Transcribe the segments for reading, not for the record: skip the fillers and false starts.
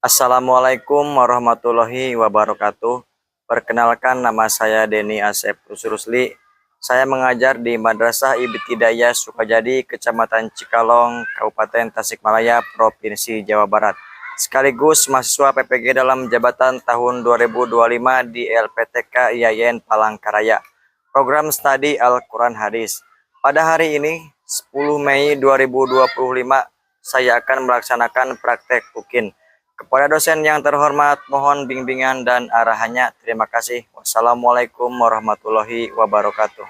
Assalamualaikum warahmatullahi wabarakatuh. Perkenalkan, nama saya Denny Asep Rusli. Saya mengajar di Madrasah Ibtidaiyah Sukajadi, Kecamatan Cikalong, Kabupaten Tasikmalaya, Provinsi Jawa Barat. Sekaligus mahasiswa PPG dalam jabatan tahun 2025 di LPTK IAIN Palangkaraya. Program Studi Al-Quran Hadis. Pada hari ini, 10 Mei 2025, saya akan melaksanakan praktek UKIN. Kepada dosen yang terhormat, mohon bimbingan dan arahannya. Terima kasih. Wassalamualaikum warahmatullahi wabarakatuh.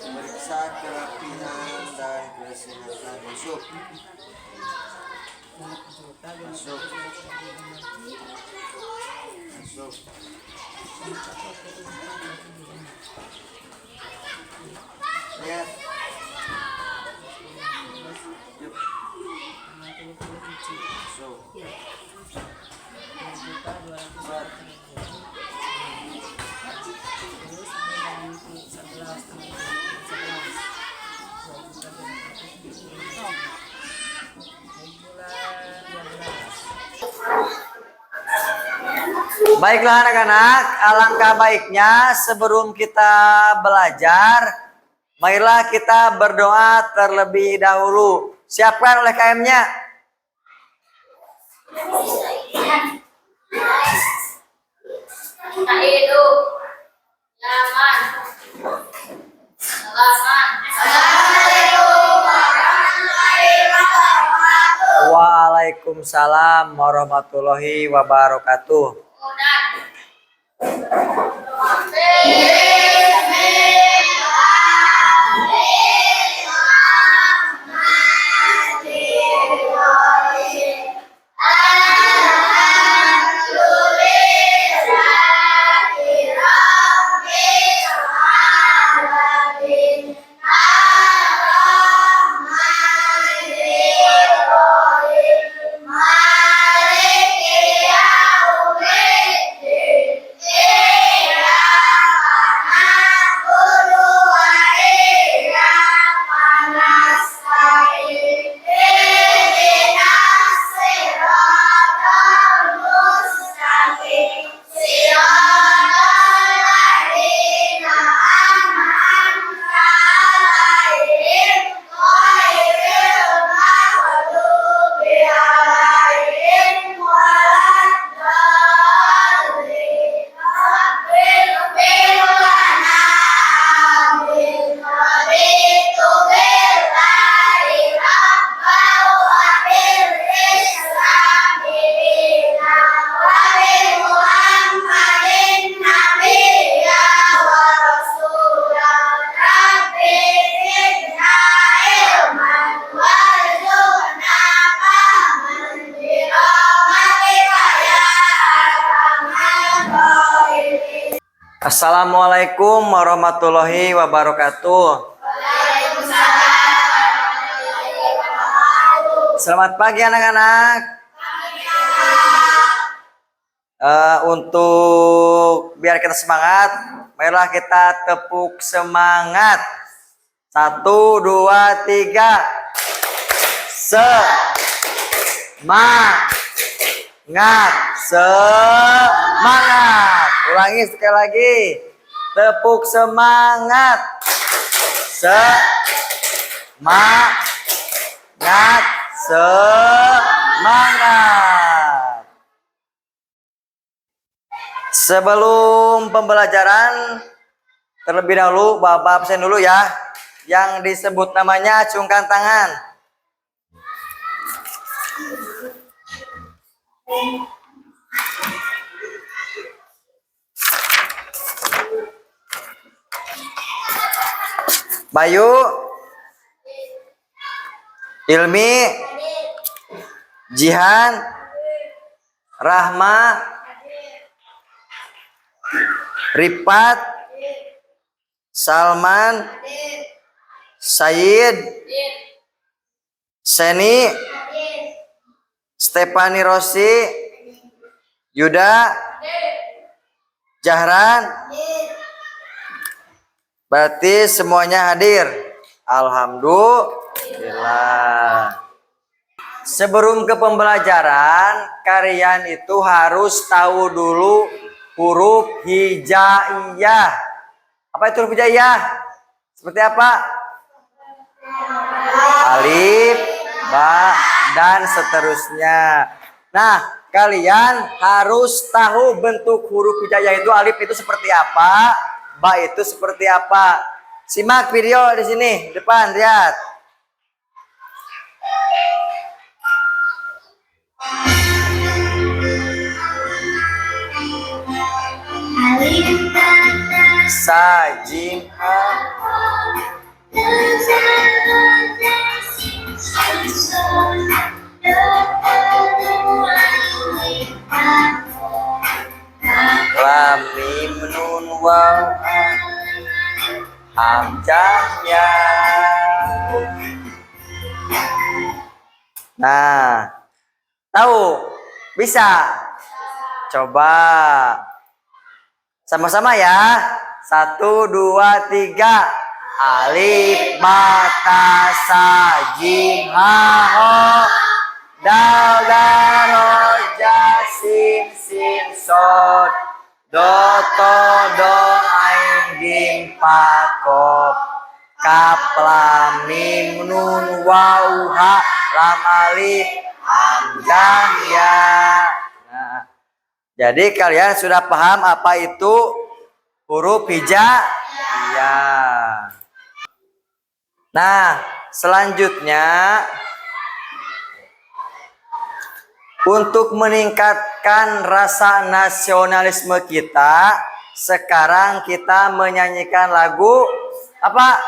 Periksa kerapihan dan kesehatan. Masuk. Masuk. Masuk. Lihat. Baiklah anak-anak, alangkah baiknya sebelum kita belajar, marilah kita berdoa terlebih dahulu. Siapkan oleh KM-nya. Waalaikumsalam warahmatullahi wabarakatuh. Assalamualaikum warahmatullahi wabarakatuh. Selamat pagi anak-anak. Untuk biar kita semangat, marilah kita tepuk semangat. 1, 2, 3. Semangat. Semangat. Ulangi sekali lagi. Tepuk semangat. Semangat. Semangat. Sebelum pembelajaran, terlebih dahulu Bapak absen dulu ya. Yang disebut namanya acungkan tangan. Bayu, Ilmi, Jihan, Rahma, Rifat, Salman, Said, Seni, Stefani Rossi, Yuda, Jahran. Berarti semuanya hadir. Alhamdulillah. Bismillah. Sebelum ke pembelajaran, kalian itu harus tahu dulu huruf hijaiyah. Apa itu huruf hijaiyah? Seperti apa? Alif, ba, dan seterusnya. Nah, kalian harus tahu bentuk huruf hijaiyah itu. Alif itu seperti apa? Ba itu seperti apa? Simak video di sini, depan, lihat. Sajim ha. Lam mim nun waw hamzahnya. Nah, tahu? Bisa? Coba sama-sama ya. 1, 2, 3. Alif, ba, ta, sa, jim, ha, ho, dal, dal, ro, ja, sin, sin, sod, do, to, do, ain, jim, pa, kof, kaf, lam, mim, nun, waw, ha, lam, alif, hamzah, ya. Nah, jadi kalian sudah paham apa itu huruf hijaiyah. Nah, selanjutnya untuk meningkatkan rasa nasionalisme kita, sekarang kita menyanyikan lagu apa?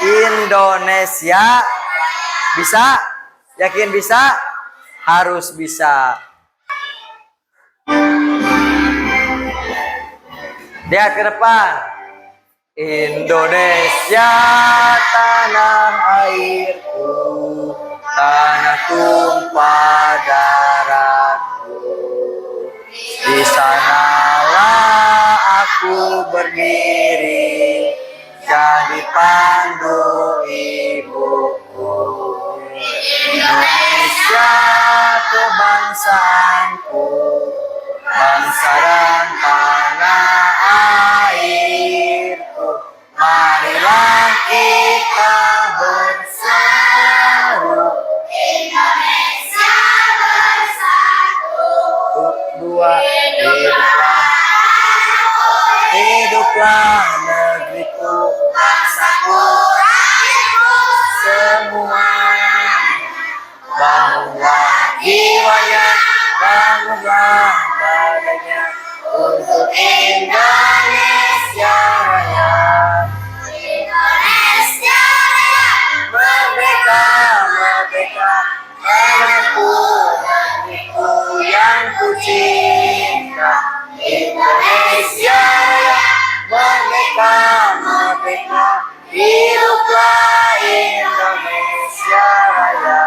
Indonesia. Bisa? Yakin bisa? Harus bisa. Lihat ke depan. Indonesia tanah airku, tanah tumpah darahku. Di sanalah aku berdiri, jadi pandu ibuku. Indonesia kebangsaanku, bangsa dan tanah airku. Marilah kita bersatu, Indonesia bersatu. Dua, hiduplah negeriku, bangsaku, semua. Bangunlah jiwanya, bangunlah badannya untuk Indonesia Raya. Indonesia Raya, merdeka, merdeka, tanahku, negeriku yang ku cinta. Indonesia Raya, merdeka, merdeka, hiduplah Indonesia Raya.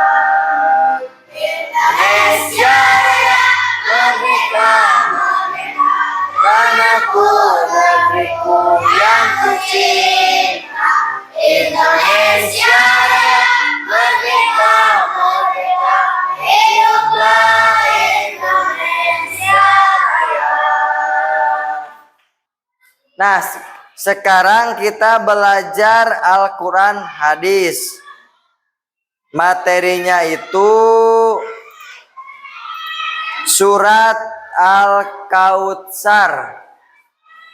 Indonesia Raya, merdeka, merdeka, tanahku, negeriku yang ku cinta. Indonesia Raya, merdeka, merdeka, hiduplah Indonesia Raya. Nah, sekarang kita belajar Al-Quran hadis. Materinya itu surat Al-Kautsar.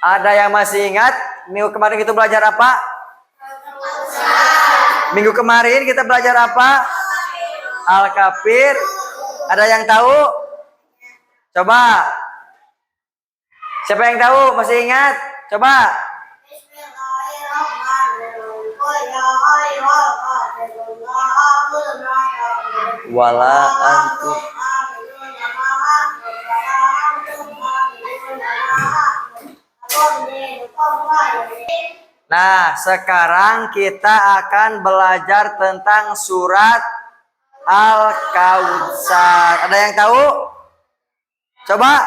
Ada yang masih ingat minggu kemarin kita belajar apa? Minggu kemarin kita belajar apa? Al-Kafir. Ada yang tahu? Coba. Siapa yang tahu? Masih ingat? Coba. Wala antum. Nah, sekarang kita akan belajar tentang surat Al-Kautsar. Ada yang tahu? Coba.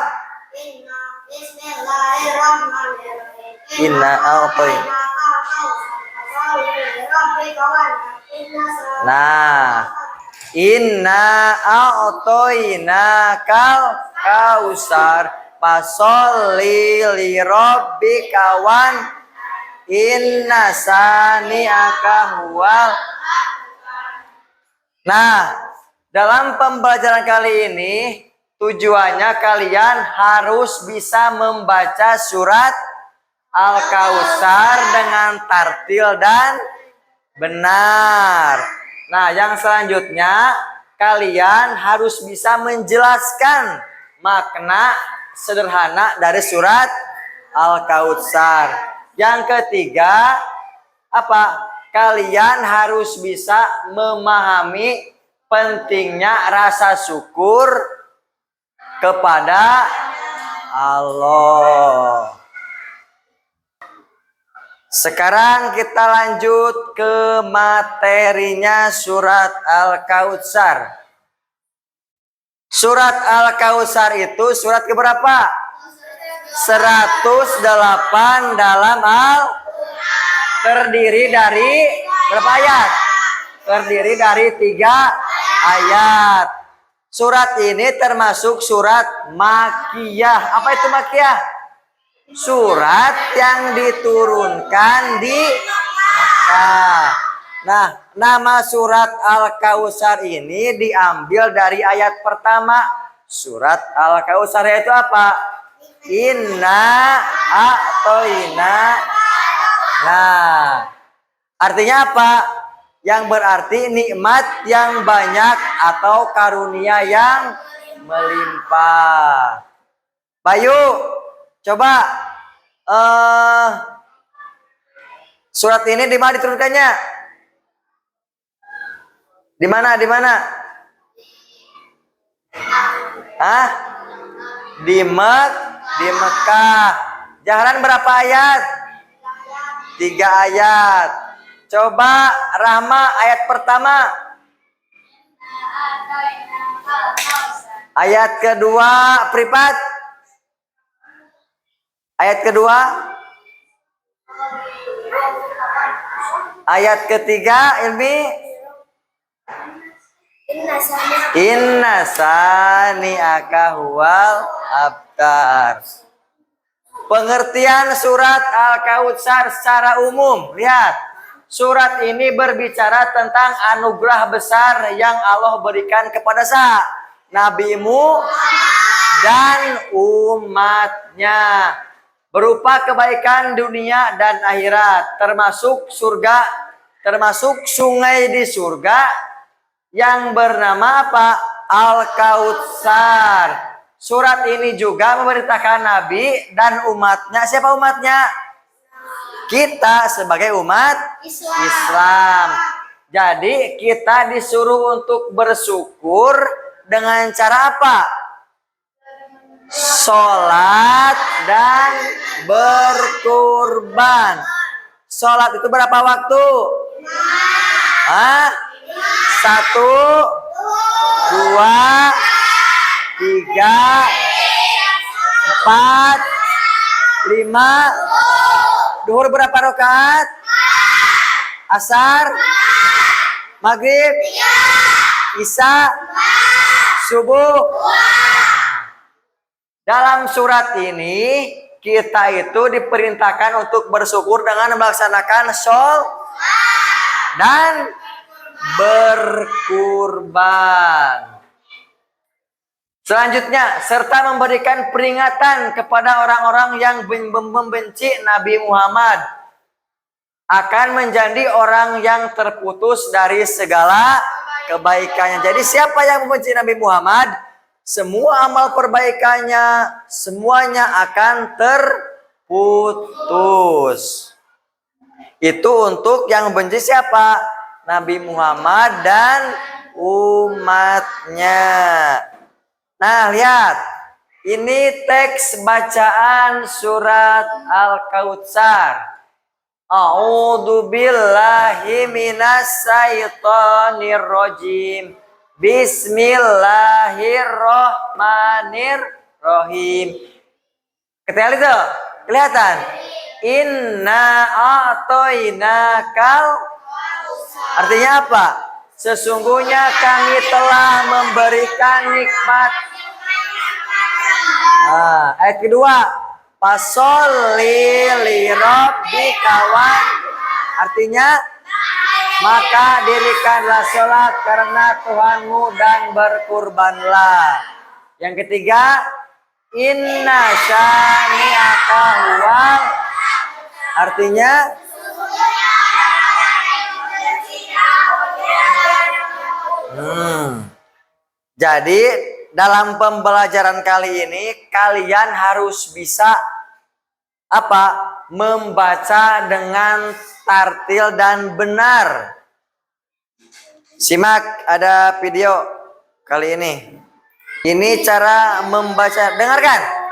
Inna al-Qaim. Nah, inna a'toina kal kausar fasholli li rabbika wan inna sani'aka huwal. Nah, dalam pembelajaran kali ini tujuannya kalian harus bisa membaca surat Al-Kautsar dengan tartil dan benar. Nah, yang selanjutnya kalian harus bisa menjelaskan makna sederhana dari surat Al-Kautsar. Yang ketiga, apa? Kalian harus bisa memahami pentingnya rasa syukur kepada Allah. Sekarang kita lanjut ke materinya surat Al-Kautsar. Surat Al-Kautsar itu surat keberapa? 108 dalam terdiri dari berapa ayat? Terdiri dari 3 ayat. Surat ini termasuk surat Makkiyah. Apa itu Makkiyah? Surat yang diturunkan di Makkah. Nah, nama surat Al-Kautsar ini diambil dari ayat pertama. Surat Al-Kautsar itu apa? Inna a'toina. Nah, artinya apa? Yang berarti nikmat yang banyak atau karunia yang melimpah. Bayu, coba surat ini di mana diturunkannya? Di mana? Di mana? Hah? Di Mekah. Jalan berapa ayat? 3 ayat. Coba Rahma ayat pertama. Ayat kedua Pripat. Ayat kedua. Ayat ketiga Ilmi. Inna sani'aka huwal abtar. Pengertian surat Al-Kautsar secara umum. Lihat, surat ini berbicara tentang anugerah besar yang Allah berikan kepada Nabi-Mu dan umatnya. Berupa kebaikan dunia dan akhirat. Termasuk surga, termasuk sungai di surga yang bernama apa? Al-Kautsar. Surat ini juga memberitakan Nabi dan umatnya. Siapa umatnya? Kita sebagai umat Islam. Jadi kita disuruh untuk bersyukur dengan cara apa? Sholat dan berkurban. Sholat itu berapa waktu? 1, 2, 3, 4, 5. Duhur berapa rakaat? Asar? Maghrib? Isya? Subuh? Dalam surat ini kita itu diperintahkan untuk bersyukur dengan melaksanakan sholat dan berkurban. Selanjutnya, serta memberikan peringatan kepada orang-orang yang membenci Nabi Muhammad akan menjadi orang yang terputus dari segala kebaikannya. Jadi siapa yang membenci Nabi Muhammad, semua amal perbaikannya semuanya akan terputus. Itu untuk yang membenci siapa? Nabi Muhammad dan umatnya. Nah, lihat. Ini teks bacaan surat Al-Kautsar. A'udzu billahi minas syaitonir rajim. Bismillahirrahmanirrahim. Ketika itu kelihatan. Inna a'toina kal. Artinya apa? Sesungguhnya kami telah memberikan nikmat. Nah, ayat kedua, fasholli li rabbika wan. Artinya, maka dirikanlah sholat karena Tuhanmu dan berkurbanlah. Yang ketiga, inna syani'aka huwal. Artinya, jadi dalam pembelajaran kali ini kalian harus bisa apa? Membaca dengan tartil dan benar. Simak ada video kali ini. Ini cara membaca. Dengarkan.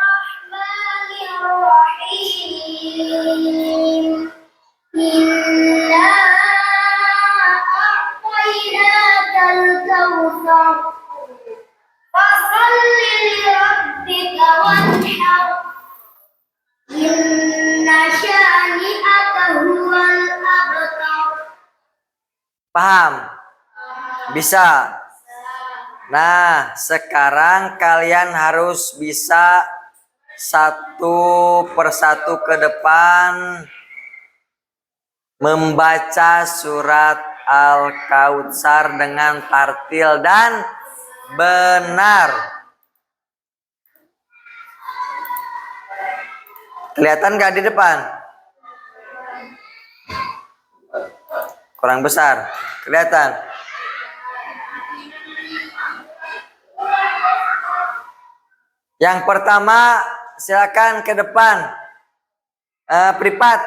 Paham? Bisa. Nah, sekarang kalian harus bisa satu persatu ke depan membaca surat Al-Kautsar dengan tartil dan benar. Kelihatan gak di depan? Kurang besar. Kelihatan? Yang pertama, silakan ke depan. Pripat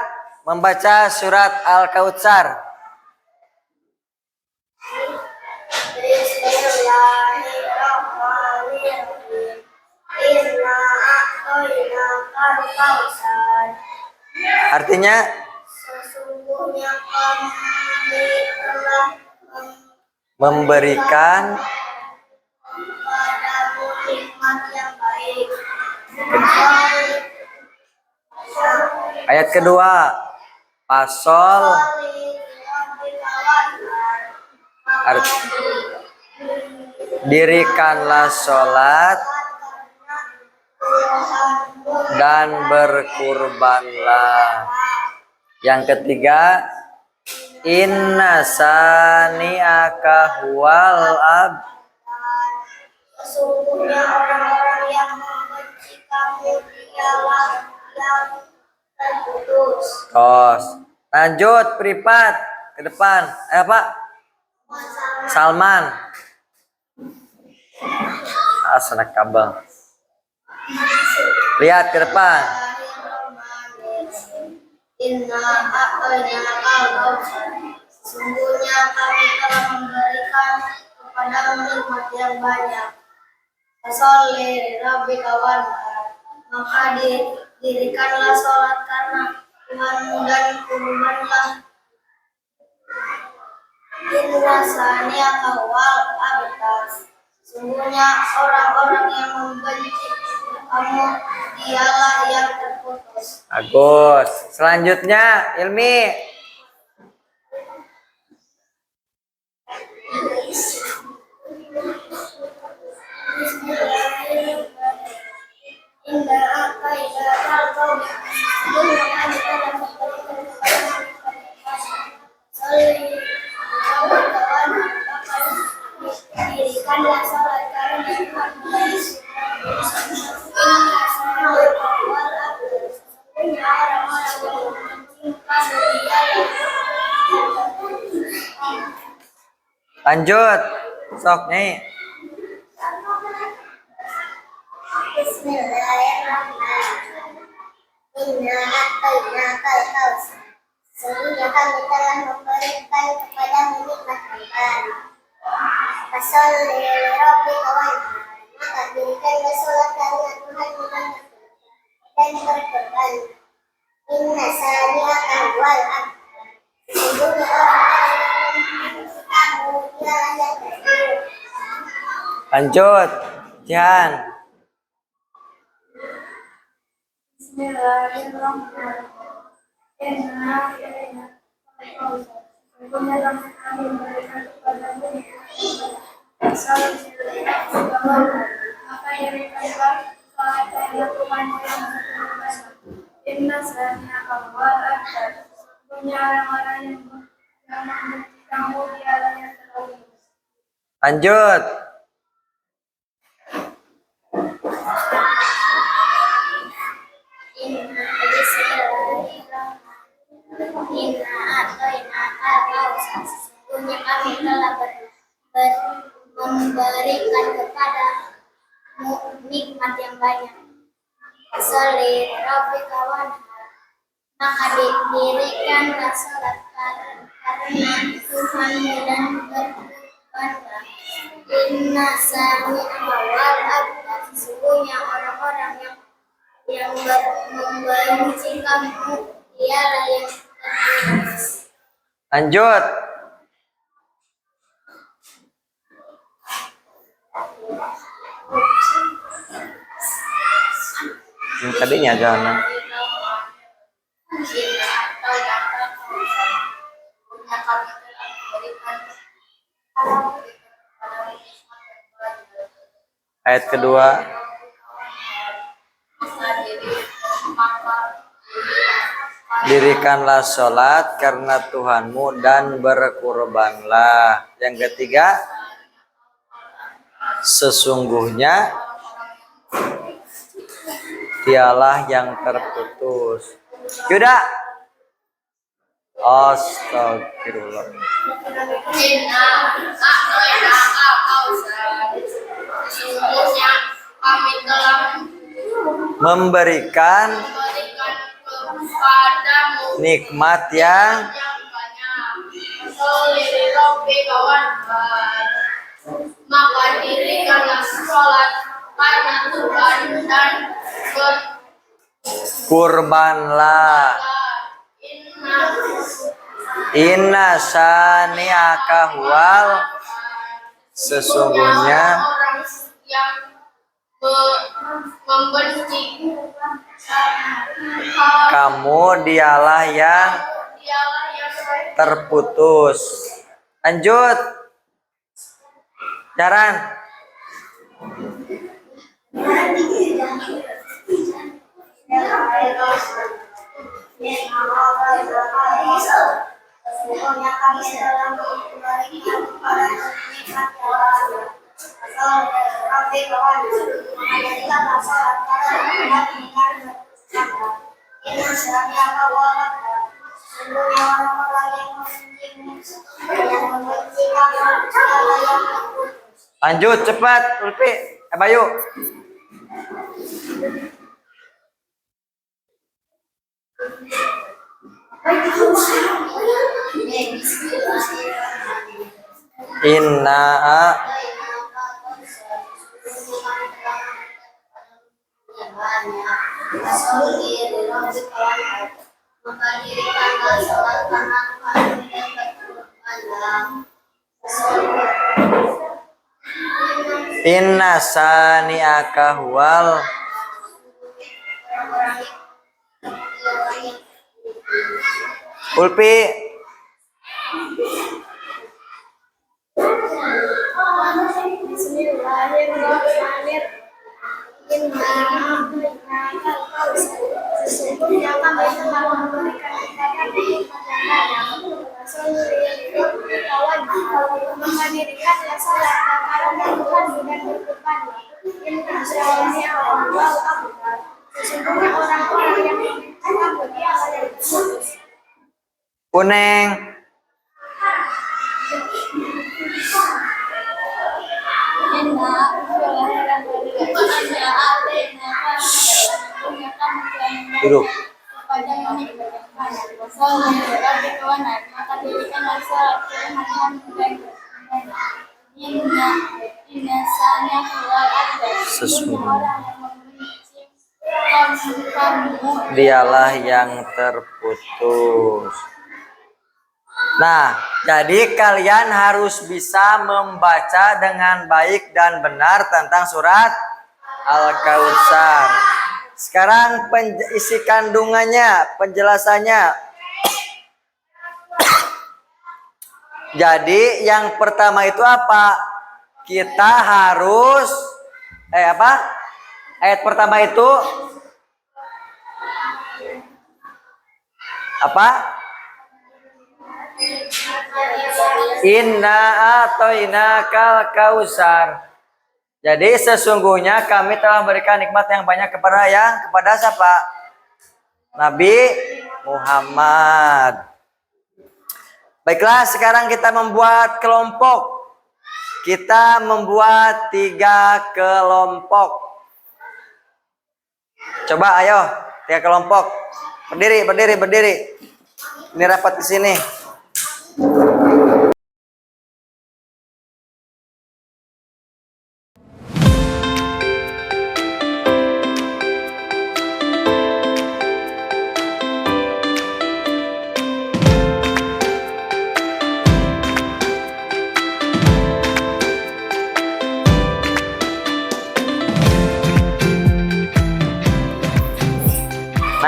membaca surat Al-Kautsar. Artinya, sesungguhnya kami telah memberikan kepadamu nikmat yang baik. Ayat kedua, pasol. Dirikanlah sholat dan berkurbanlah. Yang ketiga, inna sani'aka huwal abtar. Sesungguhnya orang-orang yang membenci kamu dialah yang terputus. Tos. Lanjut, pripat ke depan. Pak Salman. Asana kabel. Lihat ke depan. Sesungguhnya kami telah memberikan kepadamu nikmat yang banyak. Fasholli rabbika wanhar. Maka dirikanlah sholat karena Tuhanmu dan kurbanlah. Inna sani'aka huwal abtar. Sungguhnya orang-orang yang membenci kamu dialah yang terputus. Bagus. Selanjutnya, Ilmi. Lanjut, sok nih. Bismillahirrahmanirrahim. Inna a'tainakal kautsar. Sesungguhnya kami telah memberikan kepadamu nikmat Tuhan. Fasholli li rabbika wanhar. Maka dirikanlah sholat karena Tuhanmu dan berkorban. Inna sani'aka huwal abtar. Sesungguhnya orang-orang yang kamu dialah yang terputus. Lanjut, Jihan. Bismillahirrahmanirrahim. Sungguhnya kami memberikan kepadamu asal maka dirikanlah salat karena Tuhanmu yang berkuasa. Inna sani'a kawal akbar. Sungguhnya orang-orang yang membenci kamu dialah yang terlalu. Lanjut. Sesungguhnya kami telah memberikan kepadamu nikmat yang banyak. Sholli rabbika wanhar. Maka dirikanlah salat karena Tuhanmu dan berkurbanlah. Inna sami'a wal abdar. Sesungguhnya orang-orang yang membenci kamu dialah yang terhina. Lanjut. Yang tadinya jangan. Ayat kedua. Dirikanlah sholat karena Tuhanmu dan berkurbanlah. Yang ketiga, sesungguhnya dialah yang terputus. Yuda. Astagfirullah. Sesungguhnya kami telah Memberikan kepadamu nikmat yang maka dirikanlah sholat karena Tuhan dan kurbanlah. Inna sani'aka huwal. Sesungguhnya orang yang membenci kamu dialah yang terputus. Lanjut. Jaran. Sesungguhnya kami telah memberikan kepada nikmat Lanjut cepat, Ulfi. Bayu. Inna Inna sani'aka huwal. Ulpi. Sesungguhnya kami telah memberikan menghadirkanlah salat karena Tuhan dan berkurbanlah. Sesungguhnya orang-orang yang kamu dialah yang terputus. Kuning. Duduk. Sesungguhnya dialah yang terputus. Nah, jadi kalian harus bisa membaca dengan baik dan benar tentang surat Al-Kautsar. Sekarang isi kandungannya, penjelasannya. Jadi yang pertama itu apa? Kita harus apa? Ayat pertama itu apa? Inna atoinakal kausar. Jadi sesungguhnya kami telah memberikan nikmat yang banyak kepada siapa? Nabi Muhammad. Baiklah, sekarang kita membuat kelompok. Kita membuat 3 kelompok. Coba ayo, 3 kelompok. Berdiri. Ini rapat di sini.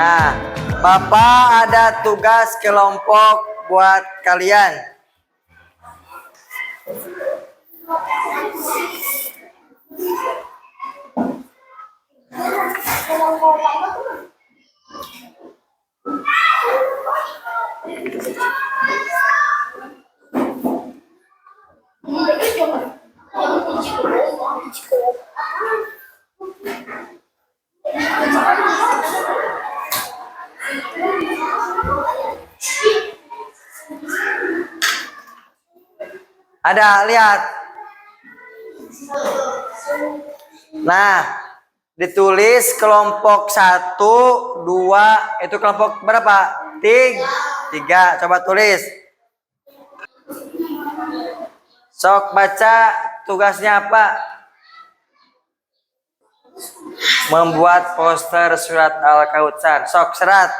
Nah, Bapak ada tugas kelompok buat kalian. Ada, lihat. Nah, ditulis kelompok 1, 2, itu kelompok berapa? 3. Coba tulis. Sok baca tugasnya apa? Membuat poster surat Al-Kautsar. Sok serat.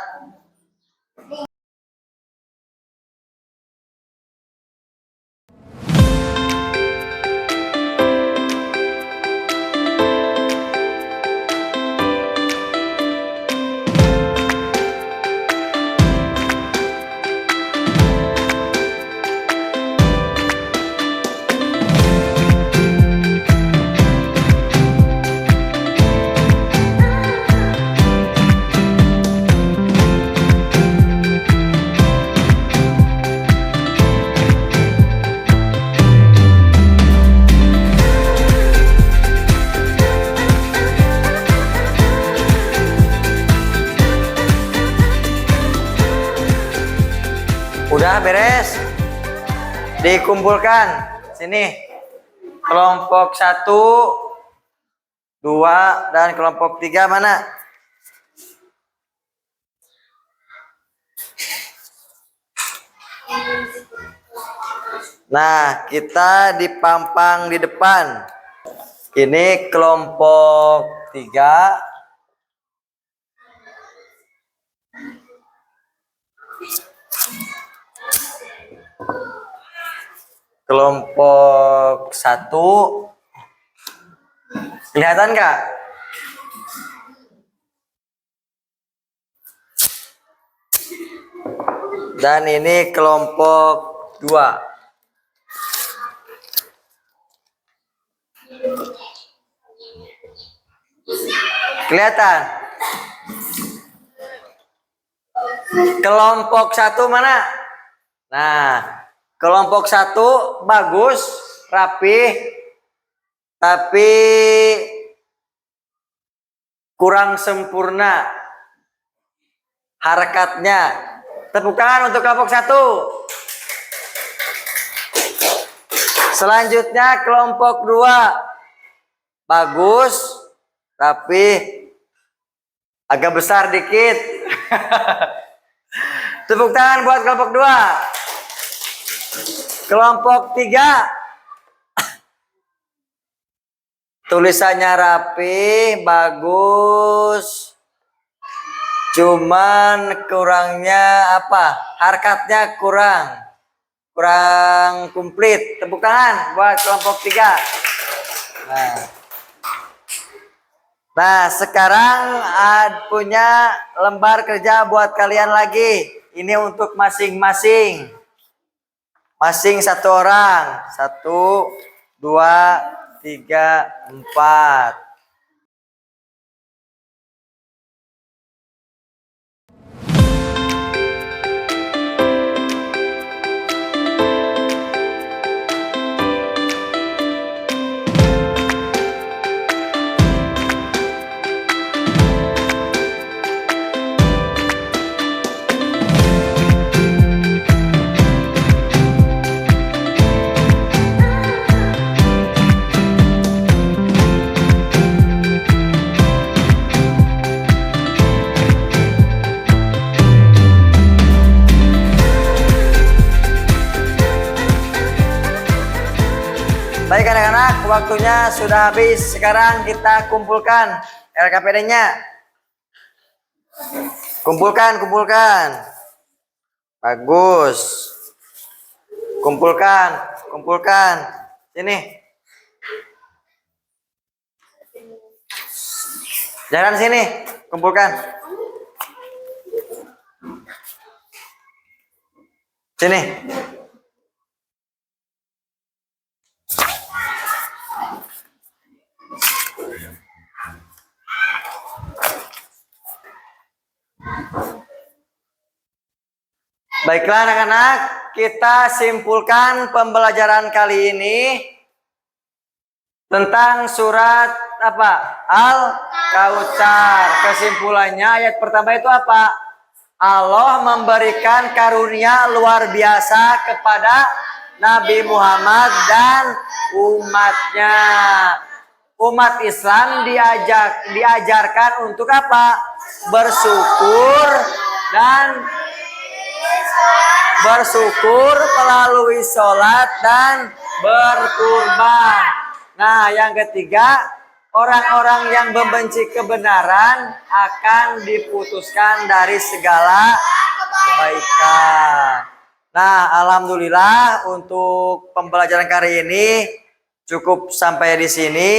Udah beres. Dikumpulkan. Sini. Kelompok 1, 2, dan kelompok 3 mana? Nah, kita dipampang di depan. Ini kelompok 3. Kelompok 1. Kelihatan nggak? Dan ini kelompok 2. Kelihatan? Kelompok 1 mana? Nah, kelompok 1 bagus, rapi, tapi kurang sempurna harakatnya. Tepuk tangan untuk kelompok 1. Selanjutnya kelompok 2. Bagus, tapi agak besar dikit. Tepuk tangan buat kelompok 2. Kelompok 3. Tulisannya rapi, bagus. Cuman kurangnya apa? Harakatnya kurang komplit. Tepuk tangan buat kelompok 3. Nah, sekarang punya lembar kerja buat kalian lagi. Ini untuk masing-masing. Masing satu orang. 1, 2, 3, 4. Baik anak-anak, waktunya sudah habis. Sekarang kita kumpulkan LKPD-nya. Kumpulkan. Bagus. Kumpulkan. Sini. Jangan sini, kumpulkan. Sini. Baiklah anak-anak, kita simpulkan pembelajaran kali ini tentang surat apa? Al-Kautsar. Kesimpulannya ayat pertama itu apa? Allah memberikan karunia luar biasa kepada Nabi Muhammad dan umatnya. Umat Islam diajarkan untuk apa? Bersyukur melalui sholat dan berkurban. Nah, yang ketiga, orang-orang yang membenci kebenaran akan diputuskan dari segala kebaikan. Nah, alhamdulillah untuk pembelajaran kali ini cukup sampai di sini.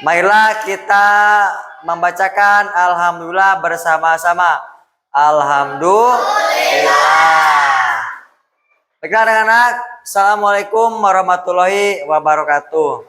Marilah kita membacakan alhamdulillah bersama-sama. Alhamdulillah. Baiklah anak-anak, assalamualaikum warahmatullahi wabarakatuh.